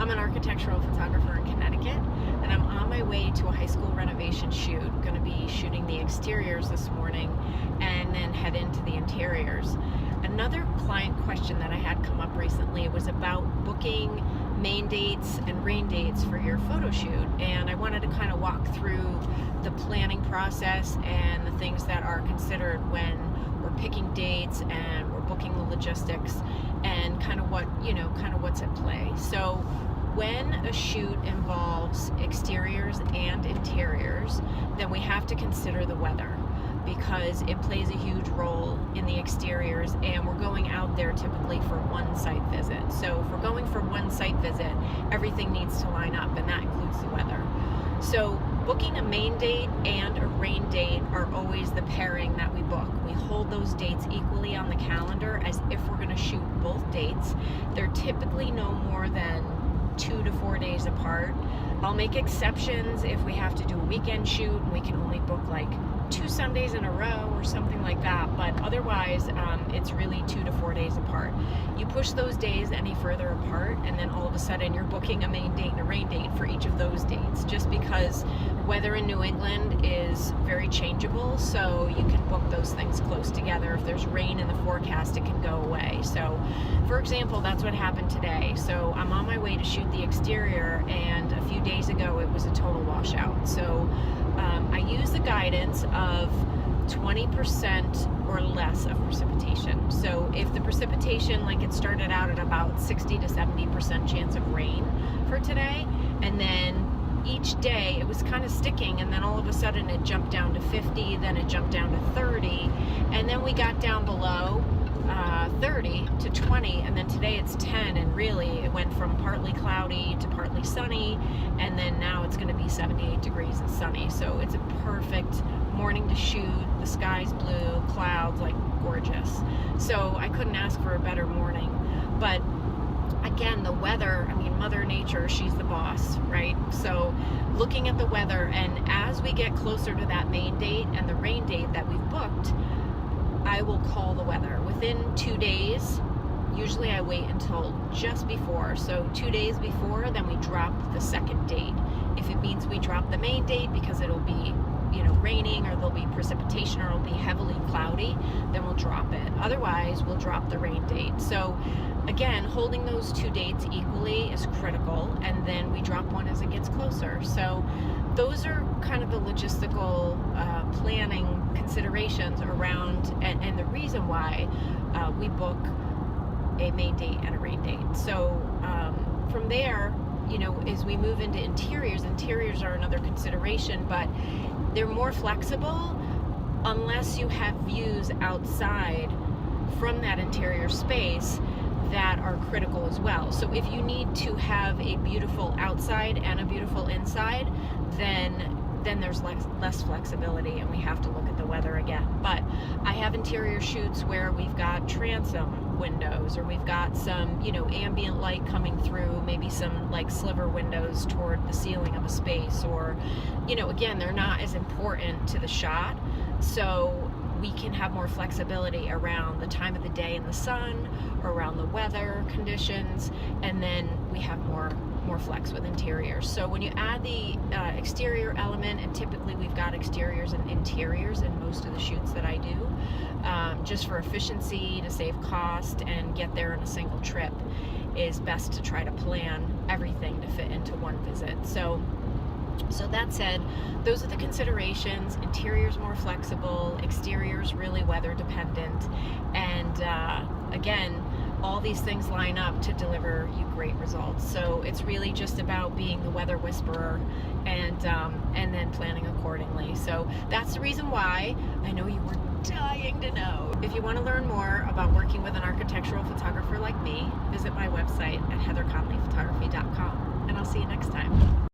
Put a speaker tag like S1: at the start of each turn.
S1: I'm an architectural photographer in Connecticut, and I'm on my way to a high school renovation shoot. Going to be shooting the exteriors this morning and then head into the interiors. Another client question that I had come up recently was about booking main dates and rain dates for your photo shoot, and I wanted to kind of walk through the planning process and the things that are considered when we're picking dates and we're booking the logistics and kind of what's at play. So when a shoot involves exteriors and interiors, then we have to consider the weather, because it plays a huge role in the exteriors, and we're going out there typically for one site visit. So if we're going for one site visit, everything needs to line up, and that includes the weather. So booking a main date and a rain date are always the pairing that we book. We hold those dates equally on the calendar as if we're going to shoot both dates. They're typically no more than 2 to 4 days apart. I'll make exceptions if we have to do a weekend shoot and we can only book like 2 Sundays in a row or something like that, but otherwise it's really 2 to 4 days apart. You push those days any further apart, and then all of a sudden you're booking a main date and a rain date for each of those dates, just because weather in New England is very changeable, so you can book those things close together. If there's rain in the forecast, it can go away. So for example, that's what happened today. So I'm on my way to shoot the exterior, and a few days ago it was a total washout. So I use the guidance of 20% or less of precipitation. So if the precipitation, like it started out at about 60 to 70% chance of rain for today, and then each day it was kind of sticking, and then all of a sudden it jumped down to 50, then it jumped down to 30, and then we got down below 30 to 20, and then today it's 10, and really it went from partly cloudy to partly sunny, and then now it's going to be 78 degrees and sunny. So it's a perfect morning to shoot. The sky's blue, clouds, like gorgeous. So I couldn't ask for a better morning. But again, the weather, I mean, Mother Nature, she's the boss, right? So looking at the weather, and as we get closer to that main date and the rain date that we've booked, I will call the weather. Within 2 days, usually I wait until just before. So 2 days before, then we drop the second date. If it means we drop the main date because it'll be, raining, or there'll be precipitation, or it'll be heavily cloudy, then we'll drop it. Otherwise, we'll drop the rain date. So again, holding those 2 dates equally is critical, and then we drop one as it gets closer. So those are kind of the logistical planning considerations around, and the reason why we book a main date and a rain date. So from there, as we move into interiors are another consideration, but they're more flexible unless you have views outside from that interior space that are critical as well. So if you need to have a beautiful outside and a beautiful inside, then there's less flexibility, and we have to look at the weather again. But I have interior shoots where we've got transom windows, or we've got some, ambient light coming through, maybe some like sliver windows toward the ceiling of a space, or, again, they're not as important to the shot. So we can have more flexibility around the time of the day and the sun, or around the weather conditions, and then we have more flex with interiors. So when you add the exterior element, and typically we've got exteriors and interiors in most of the shoots that I do, just for efficiency, to save cost and get there in a single trip, is best to try to plan everything to fit into one visit. So that said, those are the considerations. Interiors more flexible, exteriors really weather dependent, and again, all these things line up to deliver you great results. So it's really just about being the weather whisperer, and then planning accordingly. So that's the reason why I know you were dying to know. If you want to learn more about working with an architectural photographer like me, visit my website at heatherconleyphotography.com, and I'll see you next time.